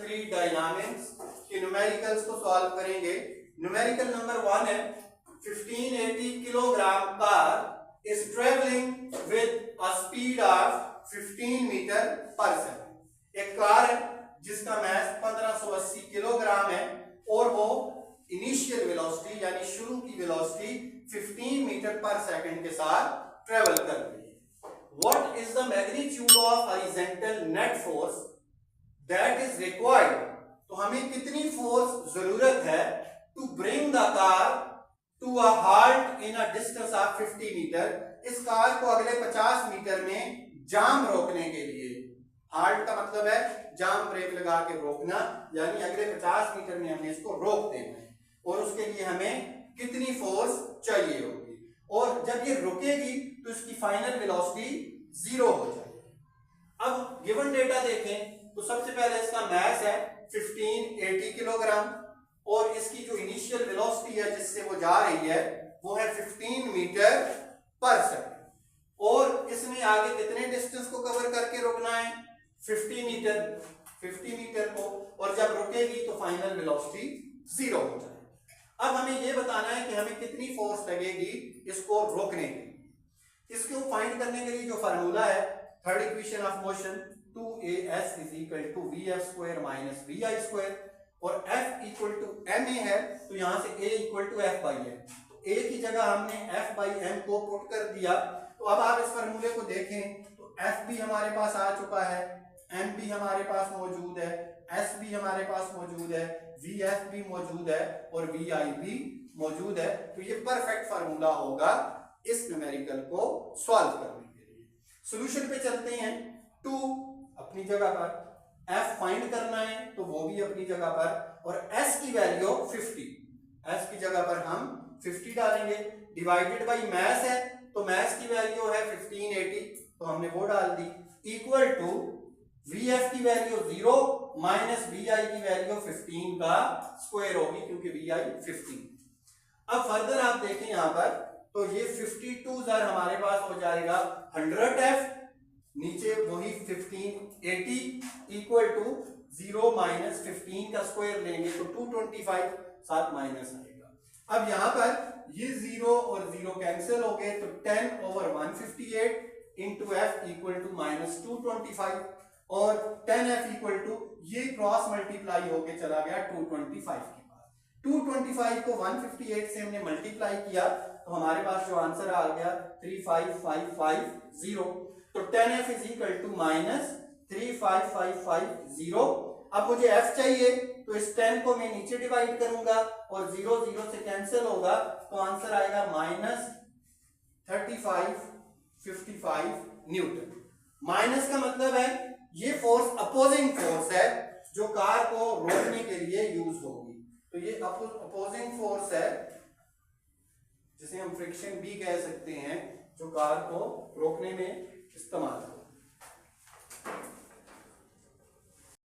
Fluid dynamics के numericals को solve करेंगे। न्यूमेरिकल नंबर 1 है 1580 kilogram car is travelling with a speed of 15 metre per second. एक car है जिसका मास 1580 किलोग्राम है और वो इनिशियल वेलोसिटी यानी शुरू की वेलोसिटी 15 मीटर पर सेकंड के साथ ट्रेवल कर रही है। What is the magnitude of horizontal net force that is required? तो हमें कितनी फोर्स जरूरत है to bring the car to a halt in a distance of 50 metre, इस कार को अगले 50 मीटर में जाम रोकने के लिए। halt का मतलब है जाम ब्रेक लगा के रोकना, यानी अगले 50 मीटर में हमने इसको रोक देना है और उसके लिए हमें कितनी फोर्स चाहिए होगी। और जब ये रुकेगी तो इसकी फाइनल वेलोसिटी 0 हो जाएगी। अब गिवन डेटा देखें तो सबसे पहले इसका मास है 1580 किलोग्राम और इसकी जो इनिशियल वेलोसिटी है जिससे वो जा रही है वो है 15 मीटर पर सेकंड और इसमें आगे कितने डिस्टेंस को कवर करके रोकना है 50 मीटर को, और जब रुकेगी तो फाइनल वेलोसिटी 0 हो जाएगी। अब हमें ये बताना है कि हमें कितनी फोर्स लगेगी इसको रोकने के लिए। इसको फाइंड करने के लिए जो फार्मूला है third equation of motion 2as = vf² - vi² और f = ma है तो यहां से a = f/m। तो a की जगह हमने f/m को पुट कर दिया। तो अब आप इस फार्मूले को देखें तो f भी हमारे पास आ चुका है, m भी हमारे पास मौजूद है, s भी हमारे पास मौजूद है, vf भी मौजूद है और vi भी मौजूद है। तो ये परफेक्ट फार्मूला होगा इस न्यूमेरिकल को सॉल्व करने के लिए। सॉल्यूशन पे चलते हैं। 2 अपनी जगह पर, f फाइंड करना है तो वो भी अपनी जगह पर, और s की वैल्यू 50, s की जगह पर हम 50 डालेंगे। डिवाइडेड बाय मास है तो मास की वैल्यू है 1580 तो हमने वो डाल दी, इक्वल टू vf की वैल्यू 0 माइनस vi की वैल्यू 15 का स्क्वायर होगी क्योंकि vi 15। अब फर्दर आप देखें यहां पर तो ये 52 सर हमारे पास हो जाएगा 100f, नीचे वही 1580 इक्वल टू 0 माइनस 15 का स्क्वायर लेंगे तो 225 साथ माइनस आएगा। अब यहाँ पर ये 0 और 0 कैंसिल हो गए तो 10/158 into F equal to minus 225 और 10f इक्वल टू ये क्रॉस मल्टीप्लाई होके चला गया 225 के पास। 225 को 158 से हमने मल्टीप्लाई किया तो हमारे पास जो आंसर आ गया 35550। तो 10f is equal to minus 35550। अब मुझे f चाहिए तो इस 10 को मैं नीचे डिवाइड करूंगा और 0 0 से कैंसिल होगा तो आंसर आएगा माइनस 3555 न्यूटन। माइनस का मतलब है ये फोर्स अपोजिंग फोर्स है जो कार को रोकने के लिए यूज होगी। तो ये अपोजिंग फोर्स है जिसे हम फ्रिक्शन भी कह सकते हैं जो कार को रोकने में इस्तेमाल